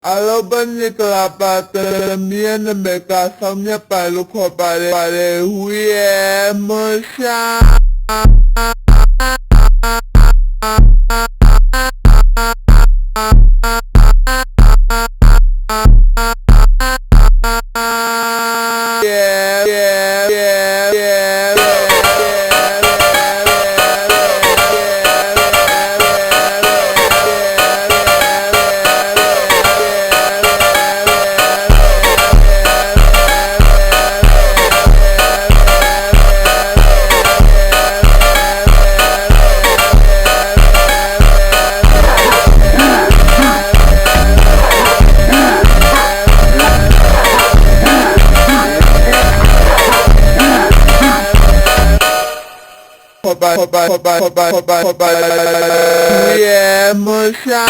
Alobani kalapata miana meka samnya paluko pare huye musha. Yeah, musha.